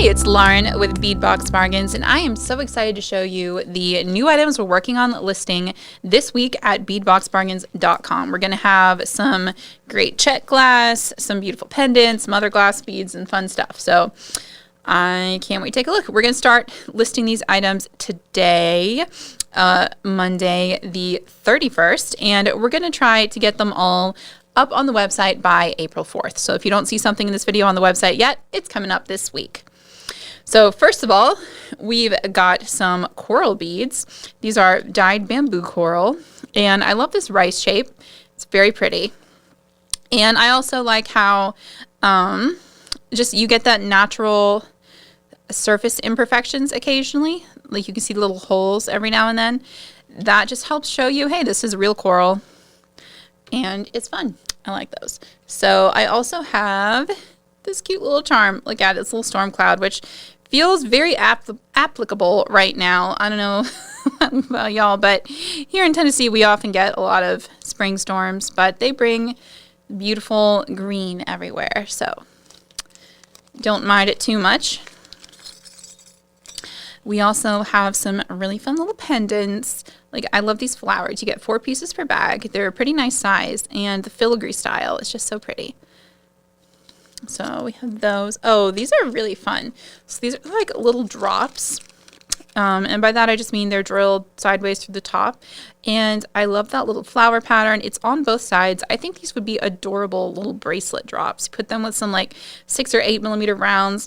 It's Lauren with Bead Box Bargains, and I am so excited to show you the new items we're working on listing this week at beadboxbargains.com. We're going to have some great check glass, some beautiful pendants, some other glass beads, and fun stuff. So I can't wait to take a look. We're going to start listing these items today, Monday the 31st, and we're going to try to get them all up on the website by April 4th. So if you don't see something in this video on the website yet, it's coming up this week. So first of all, we've got some coral beads. These are dyed bamboo coral, and I love this rice shape. It's very pretty. And I also like how just you get that natural surface imperfections occasionally. Like you can see little holes every now and then. That just helps show you, hey, this is real coral. And it's fun. I like those. So I also have this cute little charm. Look at this little storm cloud, which feels very applicable right now. I don't know about y'all, but here in Tennessee, we often get a lot of spring storms, but they bring beautiful green everywhere. So don't mind it too much. We also have some really fun little pendants. Like, I love these flowers. You get 4 pieces per bag. They're a pretty nice size, and the filigree style is just so pretty. So we have those. Oh, these are really fun. So these are like little drops. And by that, I just mean they're drilled sideways through the top. And I love that little flower pattern. It's on both sides. I think these would be adorable little bracelet drops. Put them with some like 6 or 8 millimeter rounds.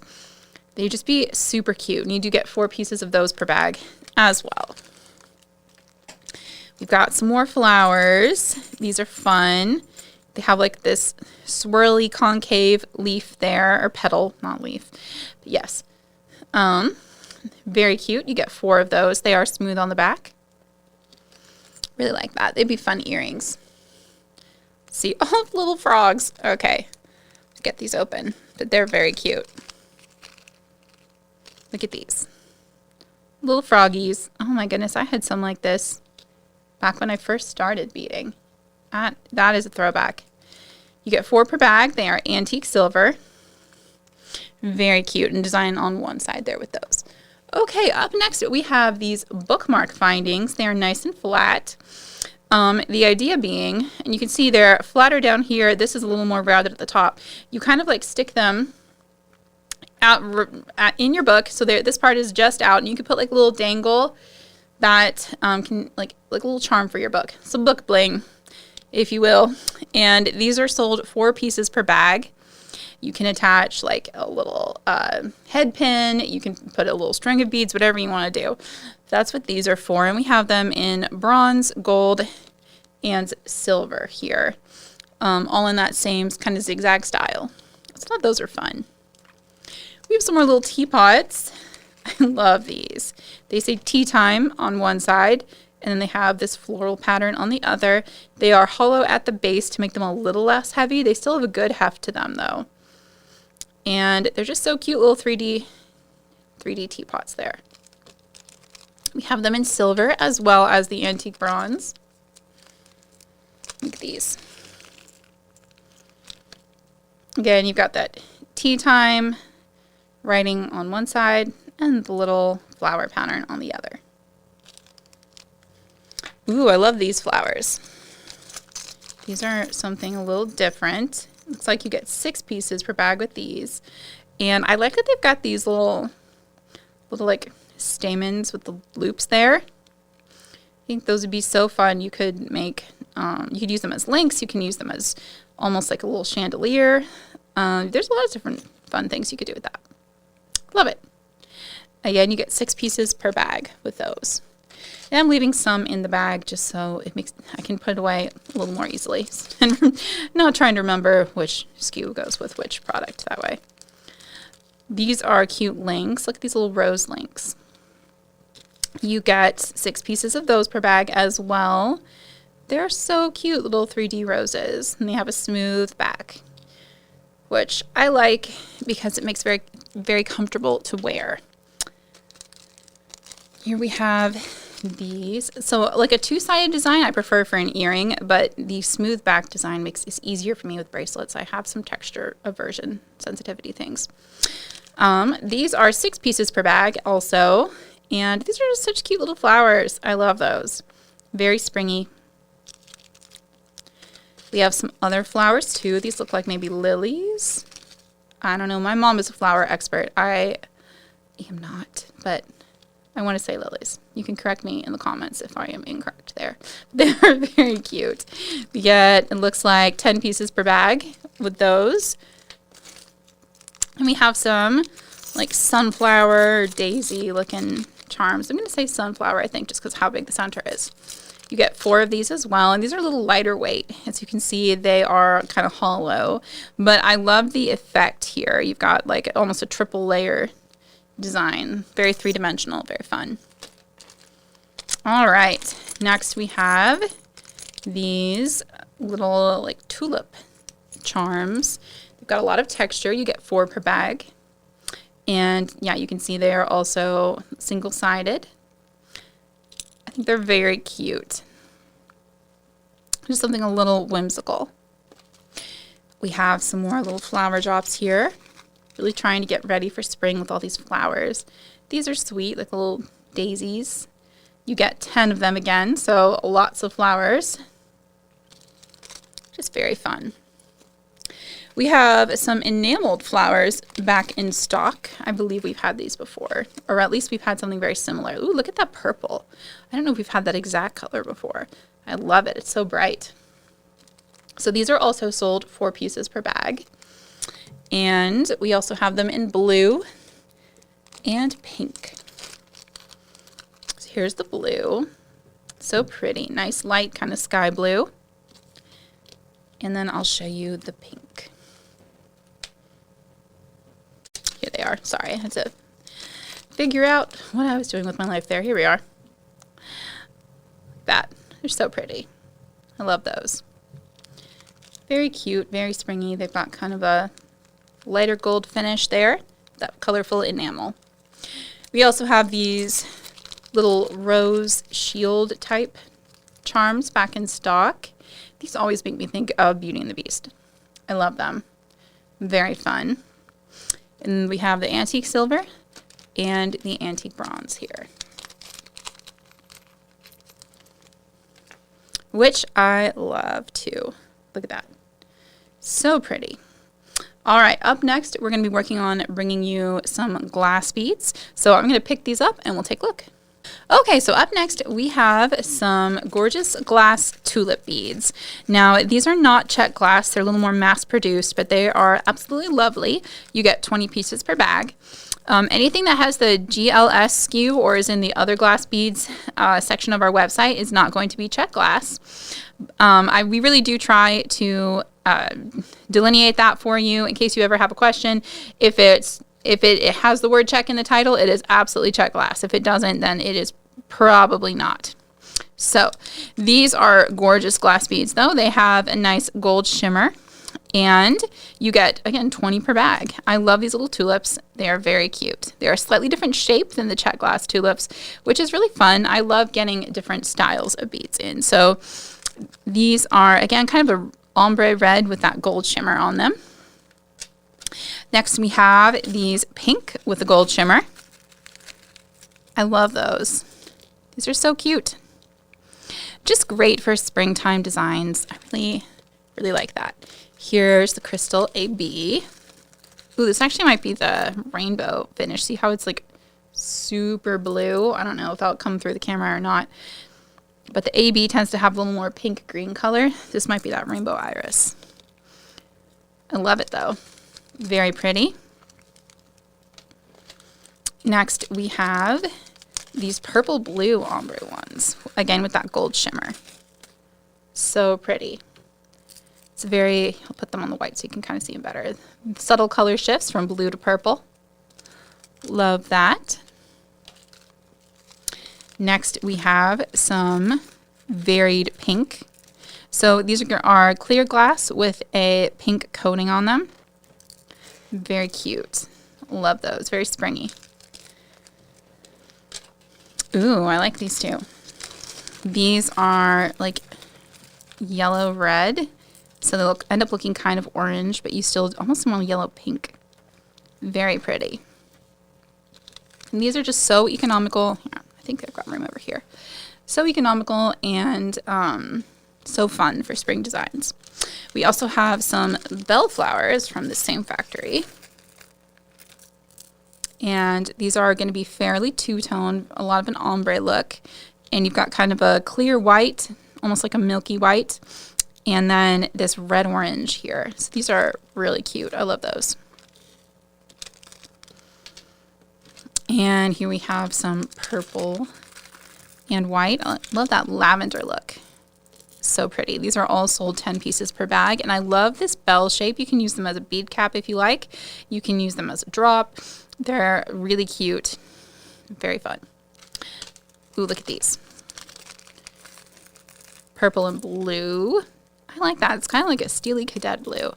They'd just be super cute. And you do get 4 pieces of those per bag as well. We've got some more flowers. These are fun. They have like this swirly concave leaf there, or petal, not leaf. But yes. Very cute. You get 4 of those. They are smooth on the back. Really like that. They'd be fun earrings. See, oh, little frogs. Okay. Let's get these open. But they're very cute. Look at these. Little froggies. Oh my goodness, I had some like this back when I first started beading. That is a throwback. You get 4 per bag. They are antique silver. Very cute, and design on one side there with those. Okay, up next we have these bookmark findings. They are nice and flat. The idea being, and you can see they're flatter down here. This is a little more rounded at the top. You kind of like stick them out in your book, so this part is just out, and you can put like a little dangle that can like a little charm for your book. Some book bling, if you will. And these are sold 4 pieces per bag. You can attach like a little head pin. You can put a little string of beads, whatever you want to do. That's what these are for. And we have them in bronze, gold, and silver here, all in that same kind of zigzag style. So I thought those are fun. We have some more little teapots. I love these. They say tea time on one side, and then they have this floral pattern on the other. They are hollow at the base to make them a little less heavy. They still have a good heft to them, though. And they're just so cute, little 3D teapots there. We have them in silver as well as the antique bronze. Look at these. Again, you've got that tea time writing on one side and the little flower pattern on the other. Ooh, I love these flowers. These are something a little different. Looks like you get 6 pieces per bag with these. And I like that they've got these little like stamens with the loops there. I think those would be so fun. You could make, you could use them as links. You can use them as almost like a little chandelier. There's a lot of different fun things you could do with that. Love it. Again, you get 6 pieces per bag with those. And I'm leaving some in the bag just so I can put it away a little more easily. And not trying to remember which SKU goes with which product that way. These are cute links. Look at these little rose links. You get 6 pieces of those per bag as well. They're so cute, little 3D roses. And they have a smooth back, which I like because it makes very, very comfortable to wear. Here we have these. So like a 2-sided design I prefer for an earring, but the smooth back design makes it easier for me with bracelets. I have some texture aversion sensitivity things. These are 6 pieces per bag also. And these are just such cute little flowers. I love those. Very springy. We have some other flowers too. These look like maybe lilies. I don't know. My mom is a flower expert. I am not, but I want to say lilies. You can correct me in the comments if I am incorrect there. They're very cute. We get, it looks like 10 pieces per bag with those. And we have some like sunflower, daisy looking charms. I'm going to say sunflower, I think, just because how big the center is. You get 4 of these as well, and these are a little lighter weight. As you can see, they are kind of hollow, but I love the effect here. You've got like almost a triple layer design. Very three-dimensional, very fun. All right, next we have these little like tulip charms. They've got a lot of texture. You get 4 per bag. And yeah, you can see they are also single-sided. I think they're very cute. Just something a little whimsical. We have some more little flower drops here. Really trying to get ready for spring with all these flowers. These are sweet, like little daisies. You get 10 of them again, so lots of flowers. Just very fun. We have some enameled flowers back in stock. I believe we've had these before, or at least we've had something very similar. Ooh, look at that purple. I don't know if we've had that exact color before. I love it. It's so bright. So these are also sold 4 pieces per bag. And we also have them in blue and pink. So here's the blue. So pretty. Nice light kind of sky blue. And then I'll show you the pink. Here they are. Sorry, I had to figure out what I was doing with my life there. Here we are. That. They're so pretty. I love those. Very cute, very springy. They've got kind of a lighter gold finish there, that colorful enamel. We also have these little rose shield type charms back in stock. These always make me think of Beauty and the Beast. I love them. Very fun. And we have the antique silver and the antique bronze here, which I love too. Look at that. So pretty. All right, up next, we're going to be working on bringing you some glass beads. So I'm going to pick these up and we'll take a look. Okay, so up next we have some gorgeous glass tulip beads. Now, these are not Czech glass. They're a little more mass produced, but they are absolutely lovely. You get 20 pieces per bag. Anything that has the GLS SKU or is in the other glass beads section of our website is not going to be Czech glass. We really do try to delineate that for you in case you ever have a question. If it has the word Czech in the title, it is absolutely Czech glass. If it doesn't, then it is probably not. So these are gorgeous glass beads, though. They have a nice gold shimmer, and you get, again, 20 per bag. I love these little tulips. They are very cute. They are a slightly different shape than the Czech glass tulips, which is really fun. I love getting different styles of beads in. So these are, again, kind of a ombre red with that gold shimmer on them. Next, we have these pink with the gold shimmer. I love those. These are so cute. Just great for springtime designs. I really like that. Here's the crystal AB. Ooh, this actually might be the rainbow finish. See how it's like super blue? I don't know if that'll come through the camera or not. But the AB tends to have a little more pink green color. This might be that rainbow iris. I love it though. Very pretty. Next, we have these purple blue ombre ones, again with that gold shimmer. So pretty. It's very, I'll put them on the white so you can kind of see them better. Subtle color shifts from blue to purple. Love that. Next, we have some varied pink. So these are clear glass with a pink coating on them. Very cute. Love those. Very springy. Ooh, I like these too. These are like yellow red. So they end up looking kind of orange, but you still almost more yellow pink. Very pretty. And these are just so economical. Yeah, I think I've got room over here. So economical and so fun for spring designs. We also have some bellflowers from the same factory. And these are going to be fairly two-tone, a lot of an ombre look. And you've got kind of a clear white, almost like a milky white. And then this red-orange here. So these are really cute. I love those. And here we have some purple and white. I love that lavender look. So pretty. These are all sold 10 pieces per bag. And I love this bell shape. You can use them as a bead cap if you like. You can use them as a drop. They're really cute. Very fun. Ooh, look at these. Purple and blue. I like that. It's kind of like a steely cadet blue.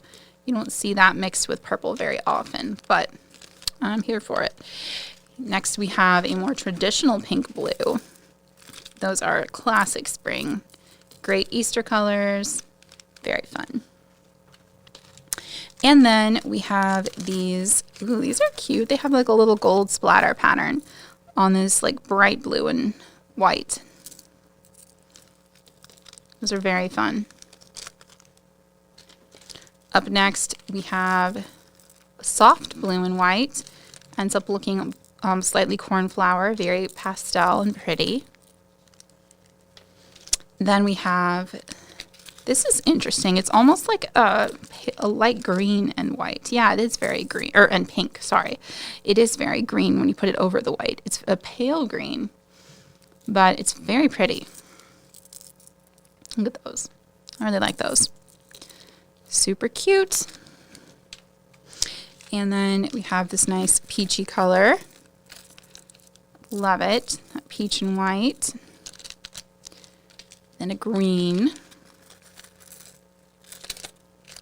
You don't see that mixed with purple very often, but I'm here for it. Next, we have a more traditional pink blue. Those are classic spring. Great Easter colors. Very fun. And then we have these. Ooh, these are cute. They have like a little gold splatter pattern on this like bright blue and white. Those are very fun. Up next, we have soft blue and white. Ends up looking slightly cornflower, very pastel and pretty. Then we have, this is interesting. It's almost like a light green and white. Yeah, it is very green, and pink, sorry. It is very green when you put it over the white. It's a pale green, but it's very pretty. Look at those. I really like those. Super cute. And then we have this nice peachy color. Love it. Peach and white. Then a green.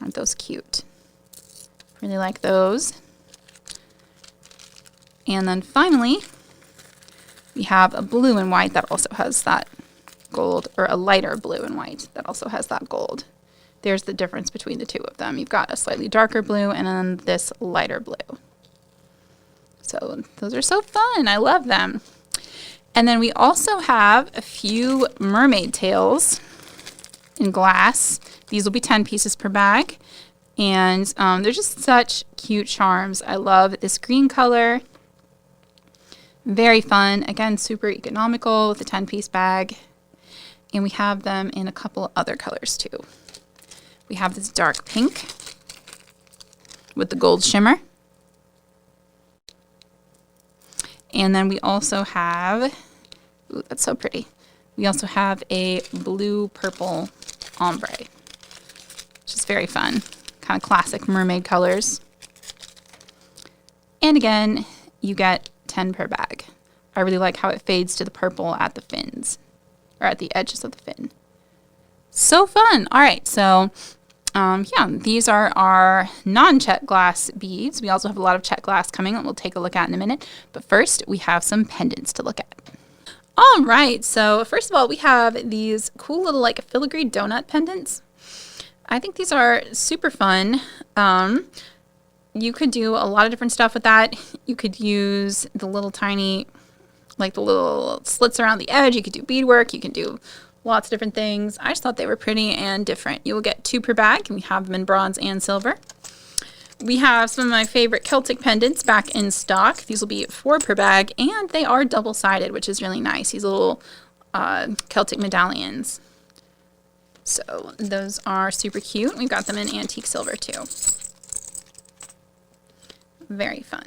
Aren't those cute? Really like those. And then finally, we have a blue and white that also has that gold, or a lighter blue and white that also has that gold. There's the difference between the two of them. You've got a slightly darker blue and then this lighter blue. So those are so fun. I love them. And then we also have a few mermaid tails in glass. These will be 10 pieces per bag. And they're just such cute charms. I love this green color. Very fun. Again, super economical with a 10-piece bag. And we have them in a couple other colors too. We have this dark pink with the gold shimmer. And then we also have, ooh, that's so pretty. We also have a blue-purple ombre, which is very fun. Kind of classic mermaid colors. And again, you get 10 per bag. I really like how it fades to the purple at the fins, or at the edges of the fin. So fun. All right, so yeah, these are our non-Czech glass beads. We also have a lot of Czech glass coming that we'll take a look at in a minute. But first, we have some pendants to look at. All right, so first of all, we have these cool little like filigree donut pendants. I think these are super fun. You could do a lot of different stuff with that. You could use the little tiny, like the little slits around the edge. You could do beadwork. You can do lots of different things. I just thought they were pretty and different. You will get 2 per bag, and we have them in bronze and silver. We have some of my favorite Celtic pendants back in stock. These will be 4 per bag, and they are double-sided, which is really nice. These little Celtic medallions. So those are super cute. We've got them in antique silver too. Very fun.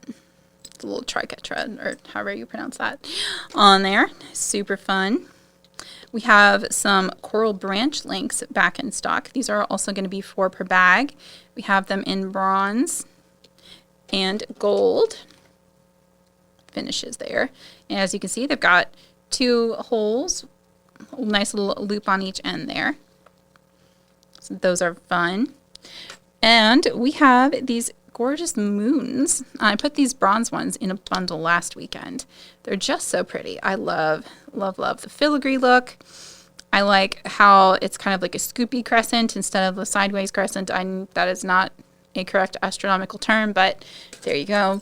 The little triquetra, or however you pronounce that, on there. Super fun. We have some coral branch links back in stock. These are also going to be 4 per bag. We have them in bronze and gold finishes there. And as you can see, they've got 2 holes, a nice little loop on each end there. So those are fun. And we have these gorgeous moons. I put these bronze ones in a bundle last weekend. They're just so pretty. I love, love, love the filigree look. I like how it's kind of like a scoopy crescent instead of a sideways crescent. That is not a correct astronomical term, but there you go.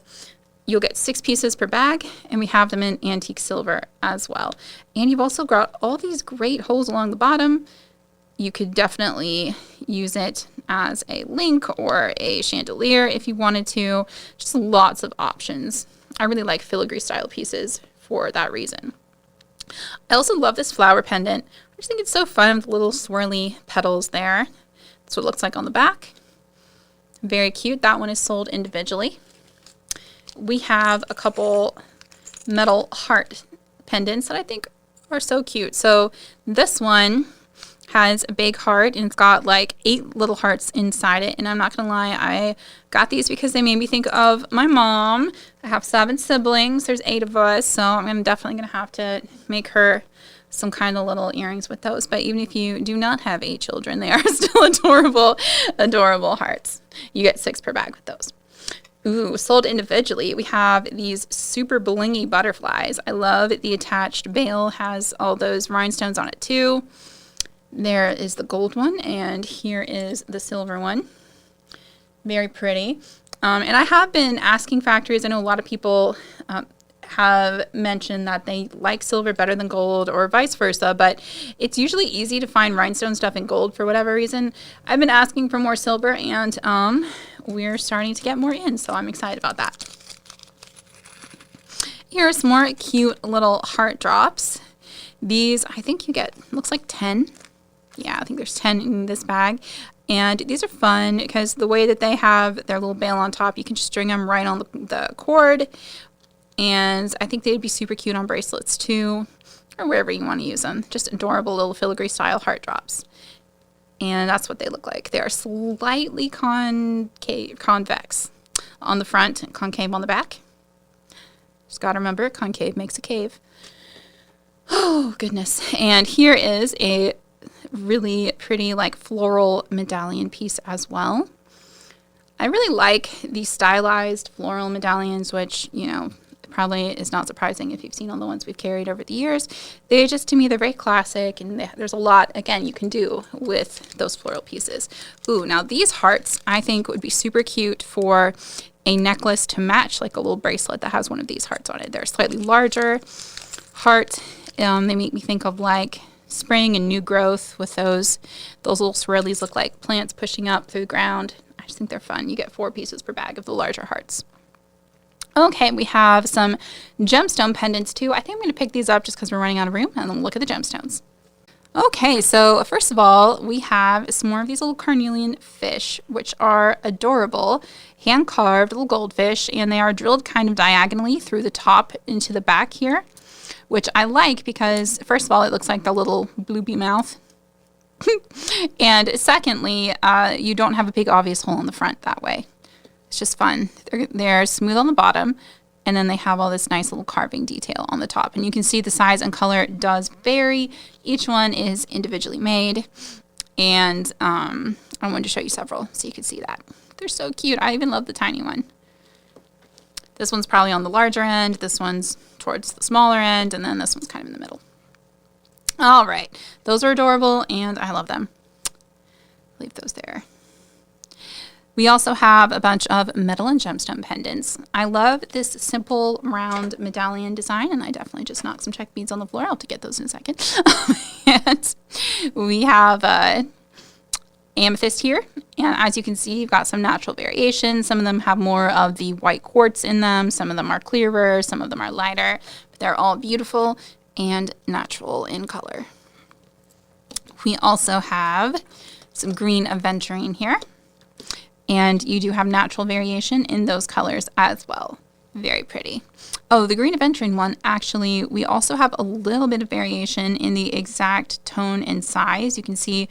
You'll get 6 pieces per bag, and we have them in antique silver as well. And you've also got all these great holes along the bottom. You could definitely use it as a link or a chandelier if you wanted to. Just lots of options. I really like filigree style pieces for that reason. I also love this flower pendant. I just think it's so fun with little swirly petals there. That's what it looks like on the back. Very cute. That one is sold individually. We have a couple metal heart pendants that I think are so cute. So this one has a big heart, and it's got like 8 little hearts inside it. And I'm not gonna lie, I got these because they made me think of my mom. I have 7 siblings. There's 8 of us, so I'm definitely gonna have to make her some kind of little earrings with those. But even if you do not have 8 children, they are still adorable hearts. You get 6 per bag with those. Ooh, sold individually, we have these super blingy butterflies. I love the attached bail, has all those rhinestones on it too. There is the gold one, and here is the silver one. Very pretty. And I have been asking factories. I know a lot of people have mentioned that they like silver better than gold, or vice versa, but it's usually easy to find rhinestone stuff in gold for whatever reason. I've been asking for more silver, and we're starting to get more in, so I'm excited about that. Here are some more cute little heart drops. These, I think you get, looks like 10. Yeah, I think there's 10 in this bag. And these are fun because the way that they have their little bail on top, you can just string them right on the cord. And I think they'd be super cute on bracelets too, or wherever you want to use them. Just adorable little filigree style heart drops. And that's what they look like. They are slightly convex on the front and concave on the back. Just got to remember, concave makes a cave. Oh, goodness. And here is a really pretty like floral medallion piece as well. I really like these stylized floral medallions, which, you know, probably is not surprising if you've seen all the ones we've carried over the years. They just, to me, they're very classic, and there's a lot, again, you can do with those floral pieces. Ooh, now these hearts I think would be super cute for a necklace to match like a little bracelet that has one of these hearts on it. They're slightly larger heart. They make me think of like spring and new growth with those little swirlies look like plants pushing up through the ground. I just think they're fun. You get 4 pieces per bag of the larger hearts. Okay, we have some gemstone pendants too. I think I'm going to pick these up just because we're running out of room, and then look at the gemstones. Okay, so first of all, we have some more of these little carnelian fish, which are adorable, hand-carved little goldfish, and they are drilled kind of diagonally through the top into the back here, which I like because, first of all, it looks like the little bloopy mouth. And secondly, you don't have a big obvious hole in the front that way. It's just fun. They're smooth on the bottom, and then they have all this nice little carving detail on the top. And you can see the size and color does vary. Each one is individually made, and I wanted to show you several so you can see that. They're so cute. I even love the tiny one. This one's probably on the larger end. This one's towards the smaller end, and then this one's kind of in the middle. All right. Those are adorable, and I love them. Leave those there. We also have a bunch of metal and gemstone pendants. I love this simple round medallion design, and I definitely just knocked some Czech beads on the floor. I'll have to get those in a second. And we have amethyst here, and as you can see, you've got some natural variation. Some of them have more of the white quartz in them. Some of them are clearer. Some of them are lighter. But they're all beautiful and natural in color. We also have some green aventurine here. And you do have natural variation in those colors as well. Very pretty. Oh, the green aventurine one, actually, we also have a little bit of variation in the exact tone and size. You can see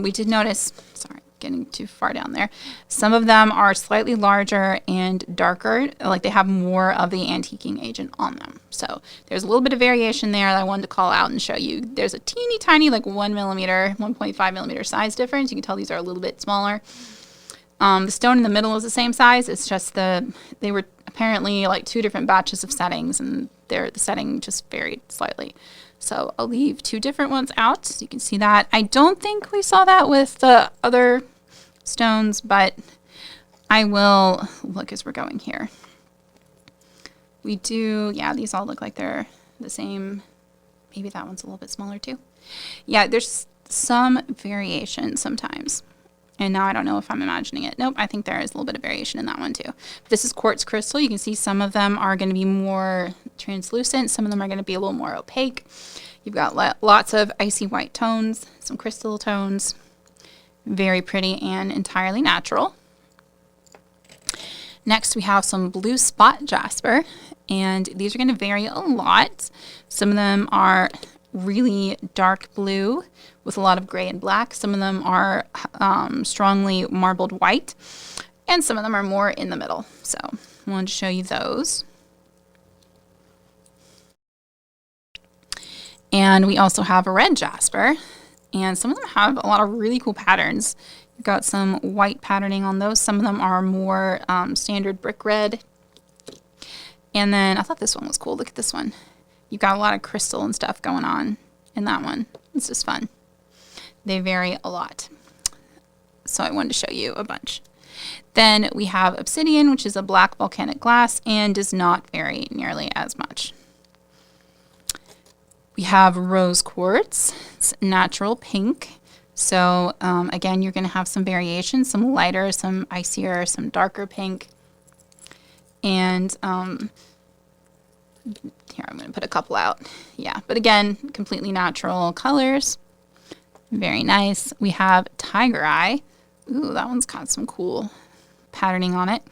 we did notice, sorry, getting too far down there. Some of them are slightly larger and darker, like they have more of the antiquing agent on them. So there's a little bit of variation there that I wanted to call out and show you. There's a teeny tiny, like 1 millimeter, 1.5 millimeter size difference. You can tell these are a little bit smaller. The stone in the middle is the same size. It's just they were apparently like 2 different batches of settings, and the setting just varied slightly. So I'll leave 2 different ones out so you can see that. I don't think we saw that with the other stones, but I will look as we're going here. We do, yeah, these all look like they're the same. Maybe that one's a little bit smaller too. Yeah, there's some variation sometimes. And now I don't know if I'm imagining it. Nope, I think there is a little bit of variation in that one too. This is quartz crystal. You can see some of them are going to be more translucent. Some of them are going to be a little more opaque. You've got lots of icy white tones, some crystal tones. Very pretty and entirely natural. Next, we have some blue spot jasper. And these are going to vary a lot. Some of them are really dark blue with a lot of gray and black. Some of them are strongly marbled white, and some of them are more in the middle. So I wanted to show you those. And we also have a red jasper, and some of them have a lot of really cool patterns. You've got some white patterning on those. Some of them are more standard brick red. And then I thought this one was cool. Look at this one. You've got a lot of crystal and stuff going on in that one. It's just fun. They vary a lot. So I wanted to show you a bunch. Then we have obsidian, which is a black volcanic glass and does not vary nearly as much. We have rose quartz. It's natural pink. So again, you're going to have some variation, some lighter, some icier, some darker pink. And here, I'm going to put a couple out. Yeah, but again, completely natural colors. Very nice. We have tiger eye. Ooh, that one's got some cool patterning on it.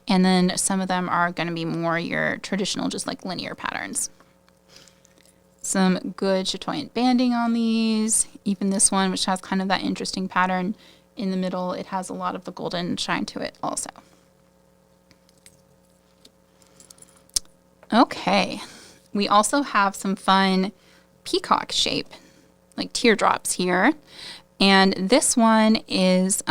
And then some of them are going to be more your traditional, just like linear patterns. Some good chatoyant banding on these. Even this one, which has kind of that interesting pattern in the middle. It has a lot of the golden shine to it also. Okay, we also have some fun peacock shape, like teardrops here. And this one is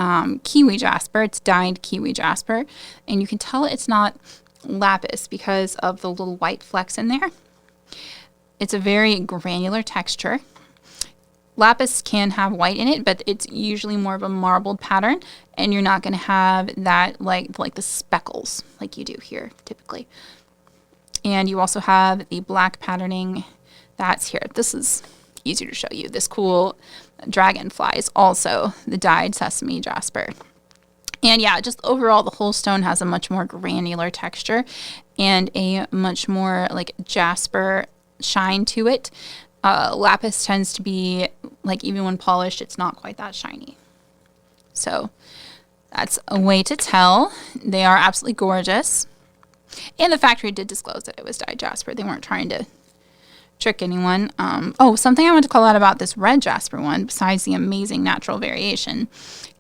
kiwi jasper. It's dyed kiwi jasper. And you can tell it's not lapis because of the little white flecks in there. It's a very granular texture. Lapis can have white in it, but it's usually more of a marbled pattern. And you're not going to have that like the speckles like you do here typically. And you also have the black patterning that's here. This is easier to show you. This cool dragonfly is also the dyed sesame jasper. And yeah, just overall, the whole stone has a much more granular texture and a much more like jasper shine to it. Lapis tends to be like, even when polished, it's not quite that shiny. So that's a way to tell. They are absolutely gorgeous. And the factory did disclose that it was dyed jasper. They weren't trying to trick anyone. Oh, something I want to call out about this red jasper one, besides the amazing natural variation,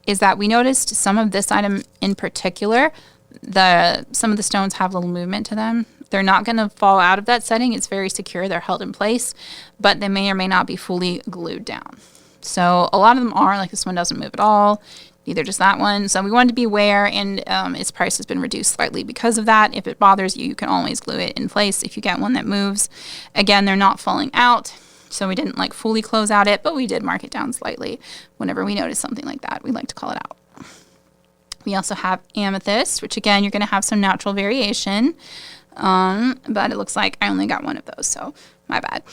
is that we noticed some of this item in particular, some of the stones have little movement to them. They're not going to fall out of that setting. It's very secure. They're held in place, but they may or may not be fully glued down. So a lot of them are, like this one doesn't move at all. Neither does that one. So we wanted to be aware, and its price has been reduced slightly because of that. If it bothers you, you can always glue it in place if you get one that moves. Again, they're not falling out, so we didn't like fully close out it, but we did mark it down slightly. Whenever we notice something like that, we like to call it out. We also have amethyst, which again, you're going to have some natural variation, but it looks like I only got one of those, so my bad.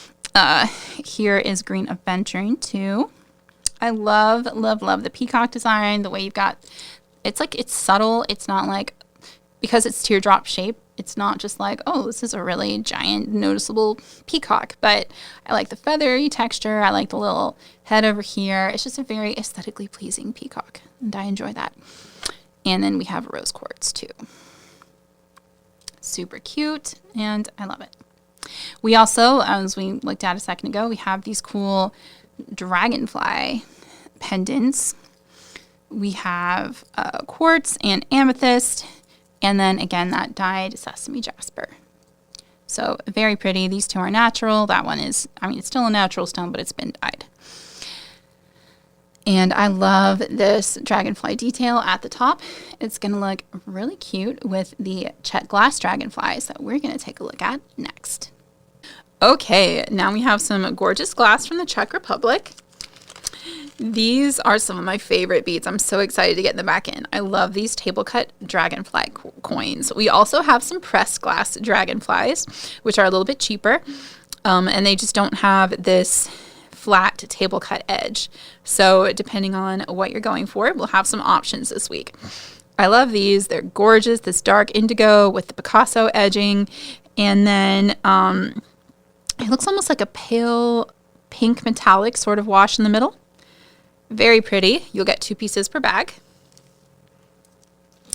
Here is green aventurine too. I love, love, love the peacock design, the way you've got, it's like, it's subtle. It's not like, because it's teardrop shape, it's not just like, oh, this is a really giant, noticeable peacock. But I like the feathery texture. I like the little head over here. It's just a very aesthetically pleasing peacock, and I enjoy that. And then we have rose quartz too. Super cute, and I love it. We also, as we looked at a second ago, we have these cool dragonfly pendants. We have quartz and amethyst, and then again that dyed sesame jasper. So very pretty. These two are natural. That one is, I mean, it's still a natural stone, but it's been dyed. And I love this dragonfly detail at the top. It's going to look really cute with the Czech glass dragonflies that we're going to take a look at next. Okay, now we have some gorgeous glass from the Czech Republic. These are some of my favorite beads. I'm so excited to get them back in. I love these table cut dragonfly coins. We also have some pressed glass dragonflies, which are a little bit cheaper. And they just don't have this flat table cut edge. So depending on what you're going for, we'll have some options this week. I love these. They're gorgeous. This dark indigo with the Picasso edging. And then it looks almost like a pale pink metallic sort of wash in the middle. Very pretty. You'll get 2 pieces per bag.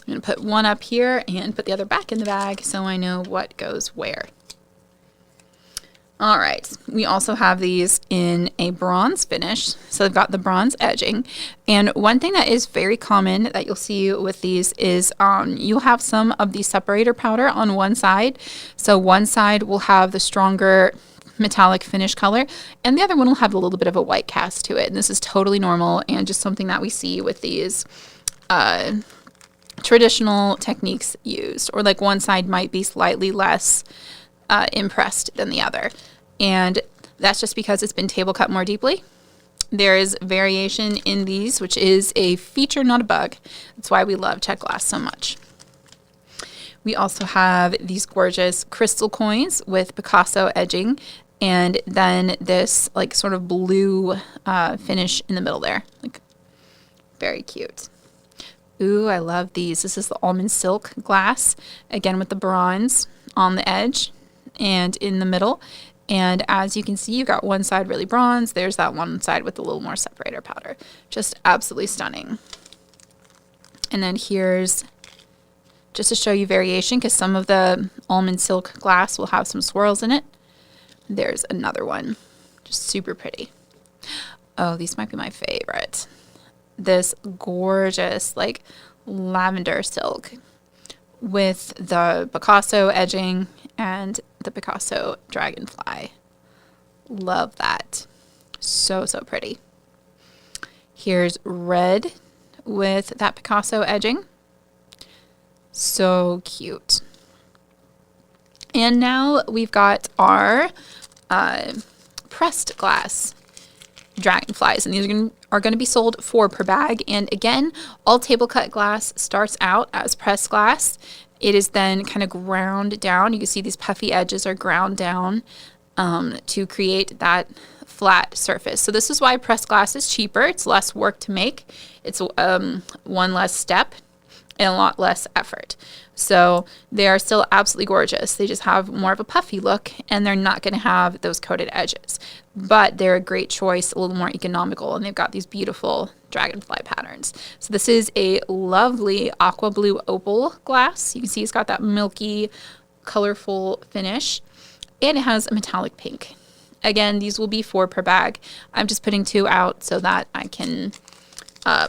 I'm going to put one up here and put the other back in the bag so I know what goes where. All right. We also have these in a bronze finish. So they've got the bronze edging. And one thing that is very common that you'll see with these is you'll have some of the separator powder on one side. So one side will have the stronger metallic finish color, and the other one will have a little bit of a white cast to it. And this is totally normal and just something that we see with these traditional techniques used, or like one side might be slightly less impressed than the other. And that's just because it's been table cut more deeply. There is variation in these, which is a feature, not a bug. That's why we love Czech glass so much. We also have these gorgeous crystal coins with Picasso edging, and then this like sort of blue finish in the middle there. Like, very cute. Ooh, I love these. This is the almond silk glass, again with the bronze on the edge and in the middle. And as you can see, you've got one side really bronze. There's that one side with a little more separator powder. Just absolutely stunning. And then here's, just to show you variation, because some of the almond silk glass will have some swirls in it. There's another one. Just super pretty. Oh, these might be my favorite. This gorgeous, like, lavender silk with the Picasso edging and the Picasso dragonfly. Love that. So, so pretty. Here's red with that Picasso edging. So cute. And now we've got our pressed glass dragonflies, and these are going to be sold 4 per bag. And again, all table cut glass starts out as pressed glass. It is then kind of ground down. You can see these puffy edges are ground down to create that flat surface. So this is why pressed glass is cheaper. It's less work to make. It's one less step and a lot less effort. So they are still absolutely gorgeous. They just have more of a puffy look, and they're not going to have those coated edges. But they're a great choice, a little more economical, and they've got these beautiful dragonfly patterns. So this is a lovely aqua blue opal glass. You can see it's got that milky, colorful finish, and it has a metallic pink. Again, these will be 4 per bag. I'm just putting 2 out so that I can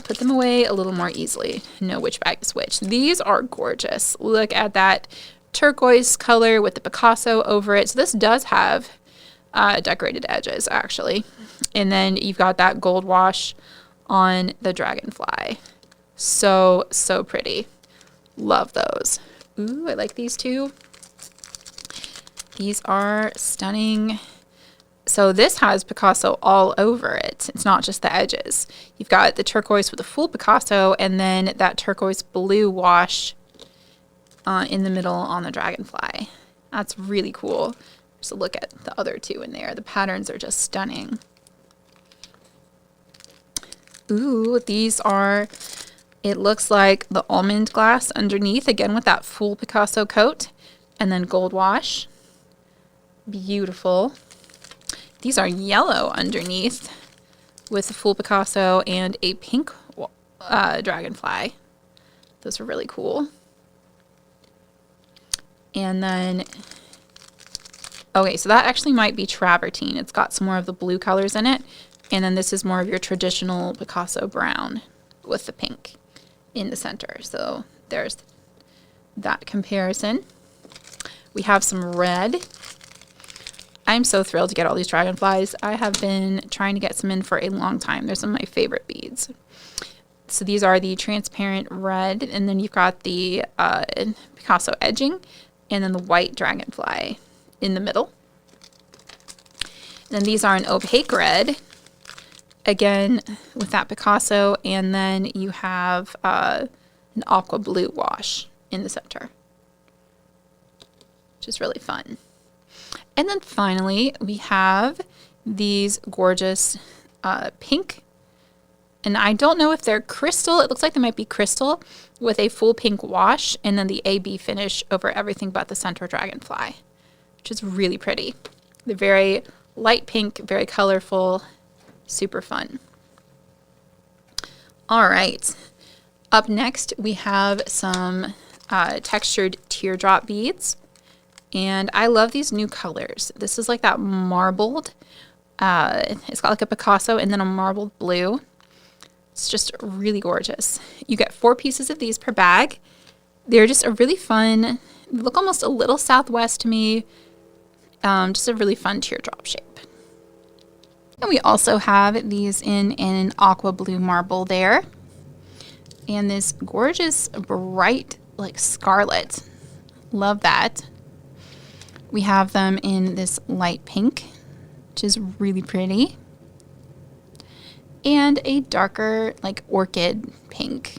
put them away a little more easily, know which bag is which. These are gorgeous. Look at that turquoise color with the Picasso over it. So this does have decorated edges, actually. And then you've got that gold wash on the dragonfly. So, so pretty. Love those. Ooh, I like these too. These are stunning. So this has Picasso all over it. It's not just the edges. You've got the turquoise with the full Picasso, and then that turquoise blue wash in the middle on the dragonfly. That's really cool. Just a look at the other 2 in there. The patterns are just stunning. Ooh, these are, it looks like the almond glass underneath, again with that full Picasso coat, and then gold wash. Beautiful. These are yellow underneath with the full Picasso and a pink dragonfly. Those are really cool. And then, okay, so that actually might be travertine. It's got some more of the blue colors in it. And then this is more of your traditional Picasso brown with the pink in the center. So there's that comparison. We have some red. I'm so thrilled to get all these dragonflies. I have been trying to get some in for a long time. They're some of my favorite beads. So these are the transparent red, and then you've got the Picasso edging, and then the white dragonfly in the middle. And then these are an opaque red again with that Picasso, and then you have an aqua blue wash in the center, which is really fun. And then finally, we have these gorgeous pink, and I don't know if they're crystal. It looks like they might be crystal with a full pink wash, and then the AB finish over everything but the center dragonfly, which is really pretty. They're very light pink, very colorful, super fun. All right. Up next, we have some textured teardrop beads. And I love these new colors. This is like that marbled. It's got like a Picasso and then a marbled blue. It's just really gorgeous. You get 4 pieces of these per bag. They're just a really fun, they look almost a little Southwest to me. Just a really fun teardrop shape. And we also have these in an aqua blue marble there. And this gorgeous bright like scarlet. Love that. We have them in this light pink, which is really pretty. And a darker like orchid pink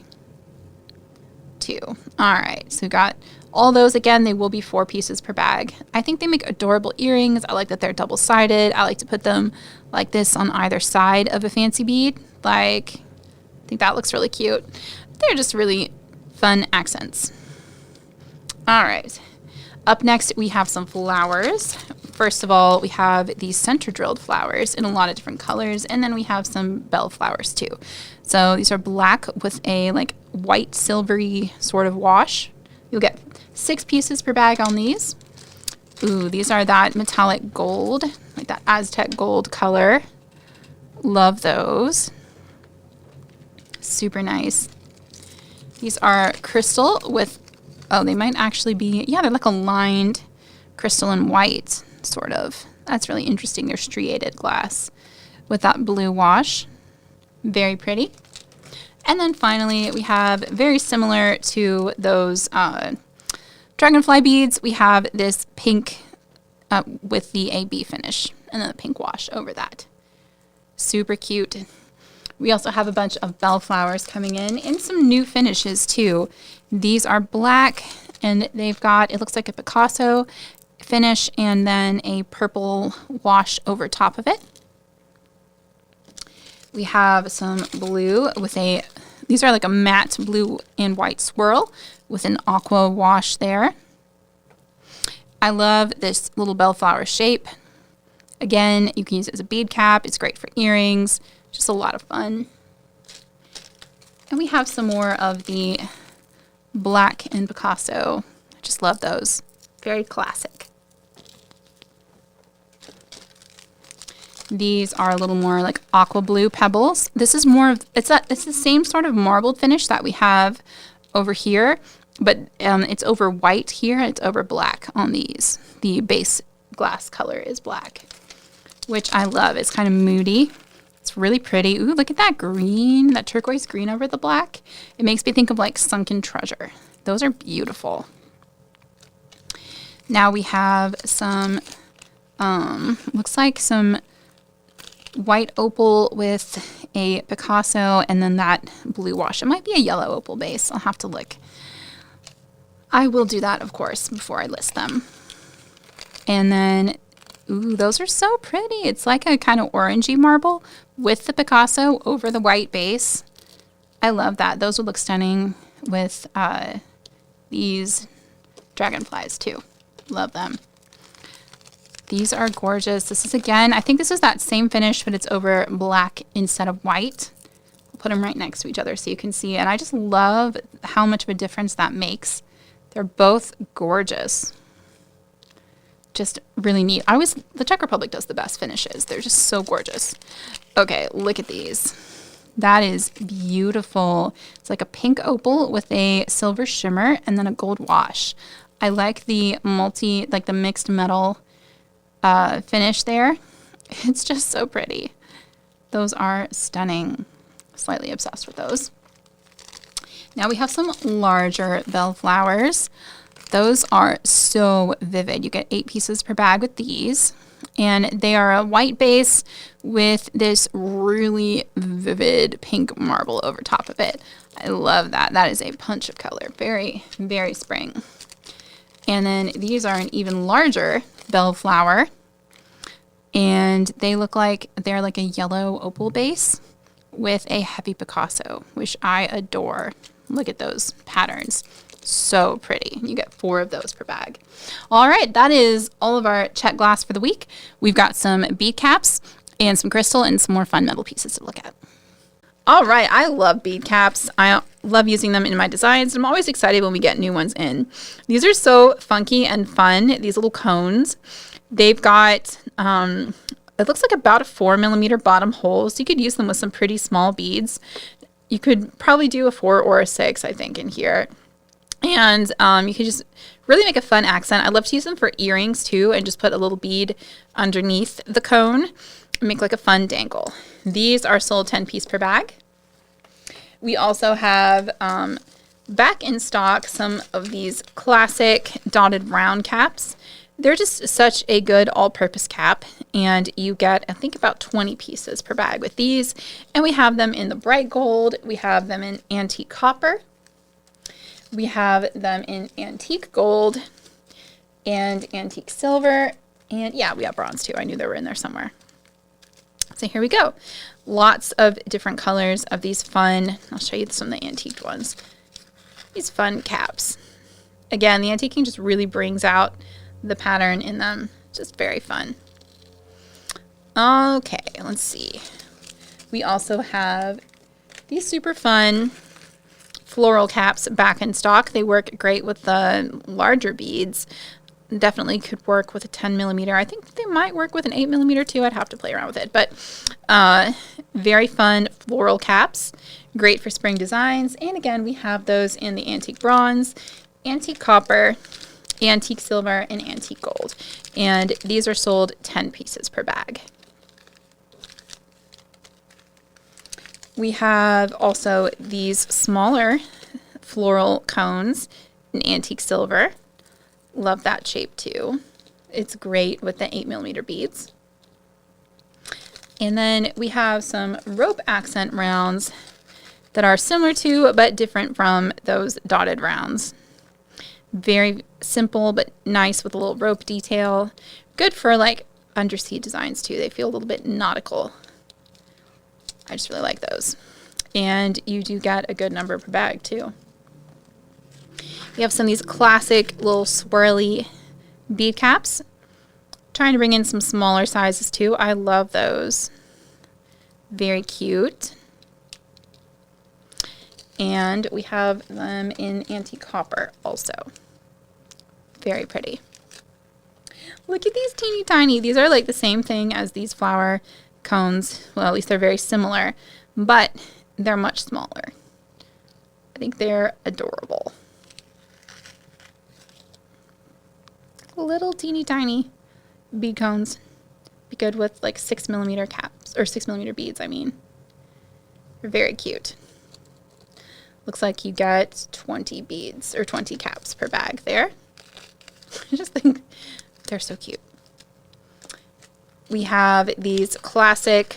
too. All right, so we got all those. Again, they will be 4 pieces per bag. I think they make adorable earrings. I like that they're double-sided. I like to put them like this on either side of a fancy bead. Like, I think that looks really cute. They're just really fun accents. All right. Up next, we have some flowers. First of all, we have these center drilled flowers in a lot of different colors, and then we have some bell flowers too. So these are black with a like white silvery sort of wash. You'll get 6 pieces per bag on these. Ooh, these are that metallic gold, like that Aztec gold color. Love those. Super nice. These are crystal with, oh, they might actually be, yeah, they're like a lined crystal and white, sort of. That's really interesting. They're striated glass with that blue wash. Very pretty. And then finally, we have, very similar to those dragonfly beads, we have this pink with the AB finish, and then the pink wash over that. Super cute. We also have a bunch of bell flowers coming in and some new finishes too. These are black, and they've got, it looks like a Picasso finish and then a purple wash over top of it. We have some blue with a, these are like a matte blue and white swirl with an aqua wash there. I love this little bellflower shape. Again, you can use it as a bead cap. It's great for earrings. Just a lot of fun. And we have some more of the black and Picasso. I just love those. Very classic. These are a little more like aqua blue pebbles. This is more of, it's the same sort of marbled finish that we have over here, but it's over white here. It's over black on these. The base glass color is black, which I love. It's kind of moody. It's really pretty. Ooh, look at that green, that turquoise green over the black. It makes me think of like sunken treasure. Those are beautiful. Now we have some, looks like some white opal with a Picasso and then that blue wash. It might be a yellow opal base. I'll have to look. I will do that, of course, before I list them. And then, ooh, those are so pretty. It's like a kind of orangey marble with the Picasso over the white base. I love that. Those would look stunning with these dragonflies too. Love them. These are gorgeous. This is, again, I think this is that same finish, but it's over black instead of white. I'll put them right next to each other so you can see. And I just love how much of a difference that makes. They're both gorgeous. Just really neat. The Czech Republic does the best finishes. They're just so gorgeous. Okay, look at these. That is beautiful. It's like a pink opal with a silver shimmer and then a gold wash. I like the the mixed metal finish there. It's just so pretty. Those are stunning. Slightly obsessed with those. Now we have some larger bell flowers. Those are so vivid. You get 8 pieces per bag with these. And they are a white base with this really vivid pink marble over top of it. I love that. That is a punch of color. Very, very spring. And then these are an even larger bellflower. And they look like they're like a yellow opal base with a heavy Picasso, which I adore. Look at those patterns. So pretty. You get 4 of those per bag. All right, that is all of our Czech glass for the week. We've got some bead caps and some crystal and some more fun metal pieces to look at. All right, I love bead caps. I love using them in my designs. I'm always excited when we get new ones in. These are so funky and fun, these little cones. They've got, it looks like about a 4mm bottom hole, so you could use them with some pretty small beads. You could probably do a 4 or a 6, I think, in here. And you could just really make a fun accent. I love to use them for earrings too, and just put a little bead underneath the cone and make like a fun dangle. These are sold 10 piece per bag. We also have back in stock some of these classic dotted round caps. They're just such a good all-purpose cap, and you get, I think, about 20 pieces per bag with these. And we have them in the bright gold. We have them in antique copper. We have them in antique gold and antique silver. And yeah, we have bronze too. I knew they were in there somewhere. So here we go. Lots of different colors of these fun, I'll show you some of the antique ones. These fun caps. Again, the antiquing just really brings out the pattern in them. Just very fun. Okay, let's see. We also have these super fun floral caps back in stock. They work great with the larger beads. Definitely could work with a 10mm. I think they might work with an 8mm too. I'd have to play around with it. But very fun floral caps. Great for spring designs. And again, we have those in the antique bronze, antique copper, antique silver, and antique gold. And these are sold 10 pieces per bag. We have also these smaller floral cones in antique silver. Love that shape too. It's great with the 8mm beads. And then we have some rope accent rounds that are similar to but different from those dotted rounds. Very simple but nice with a little rope detail. Good for like undersea designs too. They feel a little bit nautical. I just really like those. And you do get a good number per bag too. We have some of these classic little swirly bead caps. Trying to bring in some smaller sizes too. I love those. Very cute. And we have them in antique copper also. Very pretty. Look at these teeny tiny. These are like the same thing as these flower cones. Well, at least they're very similar, but they're much smaller. I think they're adorable. Little teeny tiny bead cones. Be good with like 6mm caps, or 6mm beads, I mean. They're very cute. Looks like you get 20 beads or 20 caps per bag there. I just think they're so cute. We have these classic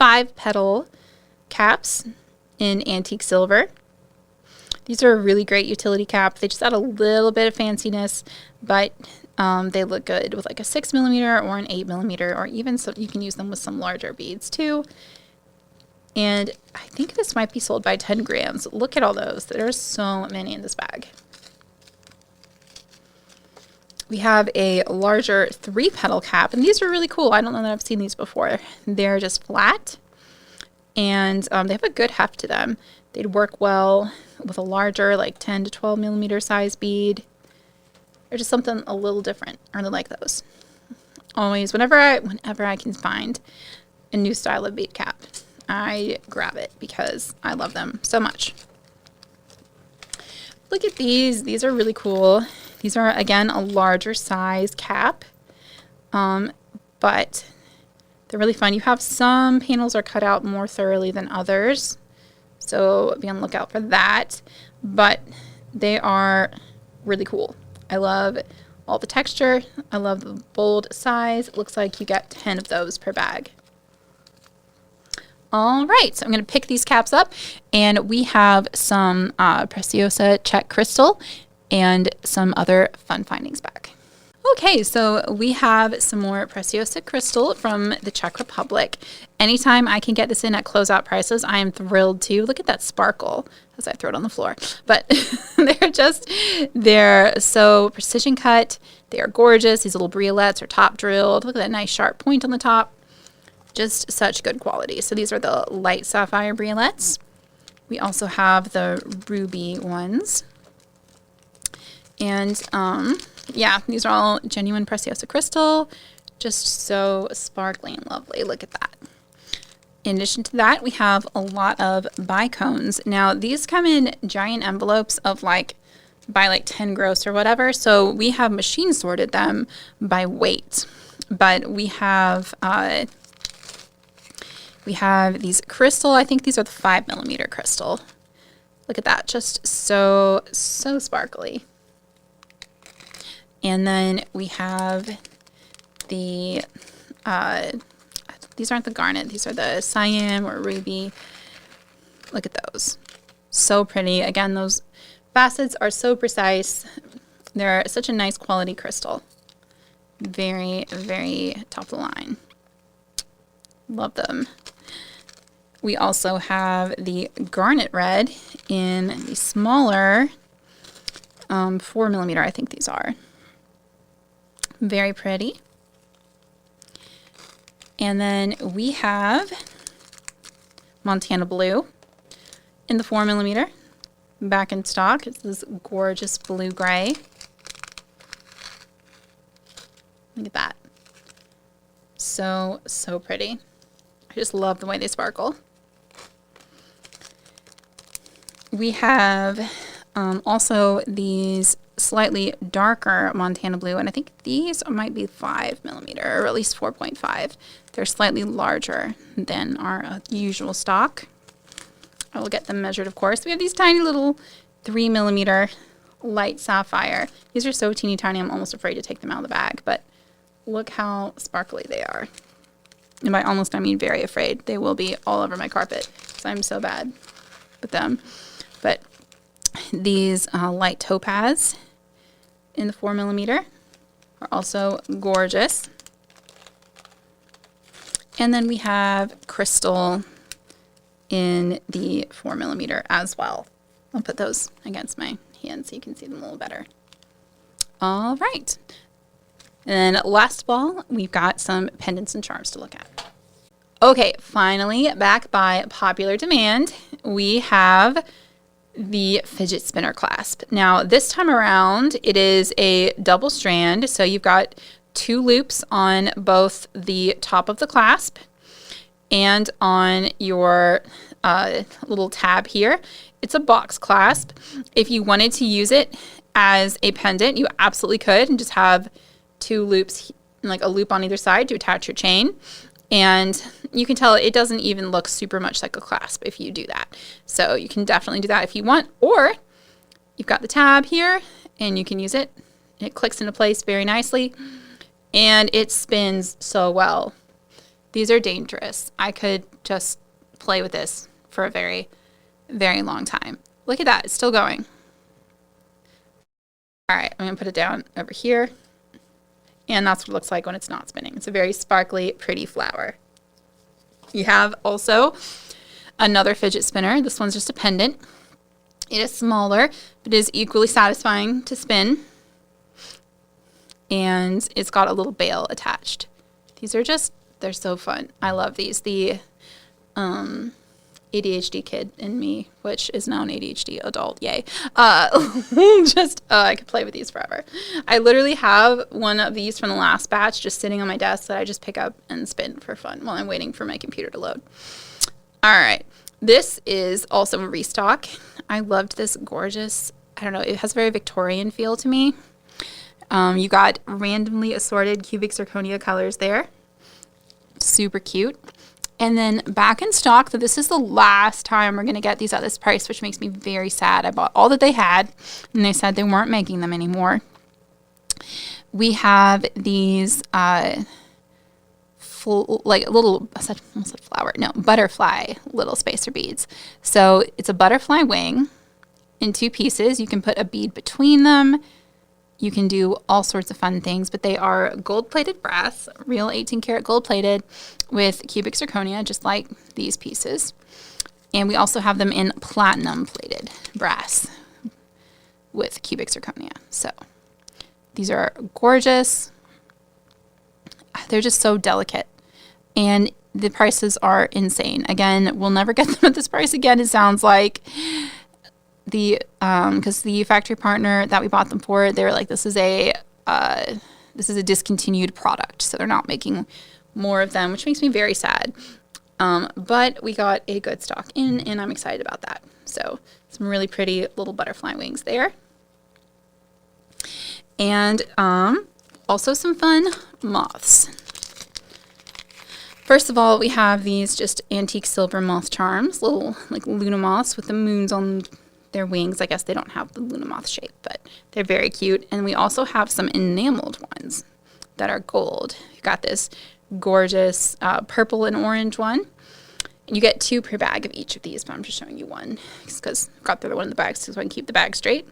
5-petal caps in antique silver. These are a really great utility cap. They just add a little bit of fanciness, but they look good with like a 6mm or an 8mm, or even so you can use them with some larger beads too. And I think this might be sold by 10 grams. Look at all those. There's so many in this bag. We have a larger 3-petal cap, and these are really cool. I don't know that I've seen these before. They're just flat, and they have a good heft to them. They'd work well with a larger, like 10 to 12mm size bead. They're just something a little different. I really like those. Always, whenever I can find a new style of bead cap, I grab it because I love them so much. Look at these. These are really cool. These are, again, a larger size cap, but they're really fun. You have some panels are cut out more thoroughly than others, so be on the lookout for that, but they are really cool. I love all the texture. I love the bold size. It looks like you get 10 of those per bag. All right, so I'm going to pick these caps up, and we have some Preciosa Czech crystal and some other fun findings back. Okay, so we have some more Preciosa crystal from the Czech Republic. Anytime I can get this in at closeout prices, I am thrilled to. Look at that sparkle as I throw it on the floor. But they're so precision cut. They are gorgeous. These little briolets are top drilled. Look at that nice sharp point on the top. Just such good quality. So these are the light sapphire briolets. We also have the ruby ones. And yeah, these are all genuine Preciosa crystal. Just so sparkly and lovely. Look at that. In addition to that, we have a lot of bicones. Now, these come in giant envelopes of by 10 gross or whatever. So we have machine sorted them by weight. But we have these crystal. I think these are the 5mm crystal. Look at that. Just so sparkly. And then we have the, these aren't the garnet. These are the cyan or ruby. Look at those. So pretty. Again, those facets are so precise. They're such a nice quality crystal. Very, very top of the line. Love them. We also have the garnet red in the smaller 4mm, I think these are. Very pretty. And then we have Montana blue in the 4mm back in stock. It's this gorgeous blue-gray. Look at that. So pretty. I just love the way they sparkle. We have also these slightly darker Montana blue, and I think these might be 5mm, or at least 4.5. They're slightly larger than our usual stock. I will get them measured, of course. We have these tiny little 3mm light sapphire. These are so teeny tiny, I'm almost afraid to take them out of the bag, but look how sparkly they are. And by almost, I mean very afraid. They will be all over my carpet because I'm so bad with them. But these light topaz in the 4mm are also gorgeous. And then we have crystal in the 4mm as well. I'll put those against my hand so you can see them a little better. All right. And then last of all, we've got some pendants and charms to look at. Okay, finally, back by popular demand, we have the fidget spinner clasp. Now, this time around, it is a double strand, so you've got 2 loops on both the top of the clasp and on your little tab here. It's a box clasp. If you wanted to use it as a pendant, you absolutely could, and just have 2 loops, like a loop on either side to attach your chain. And you can tell it doesn't even look super much like a clasp if you do that. So you can definitely do that if you want. Or you've got the tab here and you can use it. It clicks into place very nicely and it spins so well. These are dangerous. I could just play with this for a very, very long time. Look at that. It's still going. All right, I'm going to put it down over here. And that's what it looks like when it's not spinning. It's a very sparkly, pretty flower. You have also another fidget spinner. This one's just a pendant. It is smaller, but it is equally satisfying to spin. And it's got a little bail attached. These are just, they're so fun. I love these. The ADHD kid in me, which is now an ADHD adult, yay. I could play with these forever. I literally have one of these from the last batch just sitting on my desk that I just pick up and spin for fun while I'm waiting for my computer to load. All right, this is also a restock. I loved this gorgeous, I don't know, it has a very Victorian feel to me. You got randomly assorted cubic zirconia colors there. Super cute. And then back in stock, so this is the last time we're going to get these at this price, which makes me very sad. I bought all that they had, and they said they weren't making them anymore. we have these like little, almost like flower, no, butterfly little spacer beads. So it's a butterfly wing in 2 pieces. You can put a bead between them. You can do all sorts of fun things, but they are gold-plated brass, real 18-karat gold-plated with cubic zirconia, just like these pieces. And we also have them in platinum-plated brass with cubic zirconia. So these are gorgeous. They're just so delicate. And the prices are insane. Again, we'll never get them at this price again, it sounds like. Because the factory partner that we bought them for, they're like, this is a discontinued product, so they're not making more of them, which makes me very sad. But we got a good stock in, and I'm excited about that. So some really pretty little butterfly wings there, and also some fun moths. First of all, we have these just antique silver moth charms, little like Luna moths with the moons on their wings. I guess they don't have the Luna moth shape, but they're very cute. And we also have some enameled ones that are gold. You've got this gorgeous purple and orange one. And you get 2 per bag of each of these, but I'm just showing you one because I got the other one in the bag so I can keep the bag straight.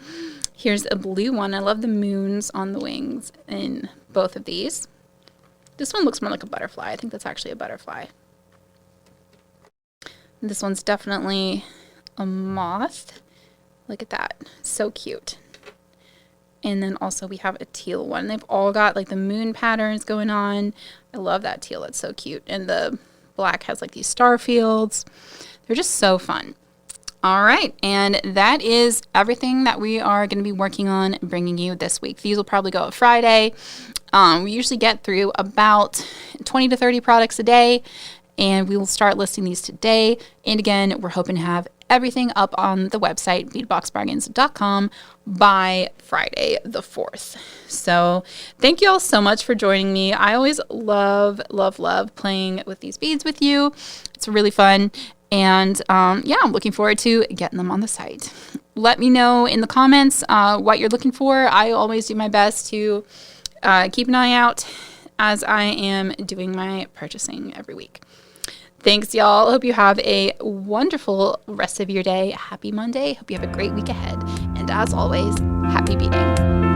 Here's a blue one. I love the moons on the wings in both of these. This one looks more like a butterfly. I think that's actually a butterfly. This one's definitely a moth. Look at that. So cute. And then also we have a teal one. They've all got like the moon patterns going on. I love that teal. It's so cute. And the black has like these star fields. They're just so fun. All right. And that is everything that we are going to be working on bringing you this week. These will probably go up Friday. We usually get through about 20 to 30 products a day. And we will start listing these today. And again, we're hoping to have everything up on the website, beadboxbargains.com, by Friday the 4th. So thank you all so much for joining me. I always love playing with these beads with you. It's really fun. And yeah, I'm looking forward to getting them on the site. Let me know in the comments what you're looking for. I always do my best to keep an eye out as I am doing my purchasing every week. Thanks, y'all. Hope you have a wonderful rest of your day. Happy Monday. Hope you have a great week ahead. And as always, happy beading.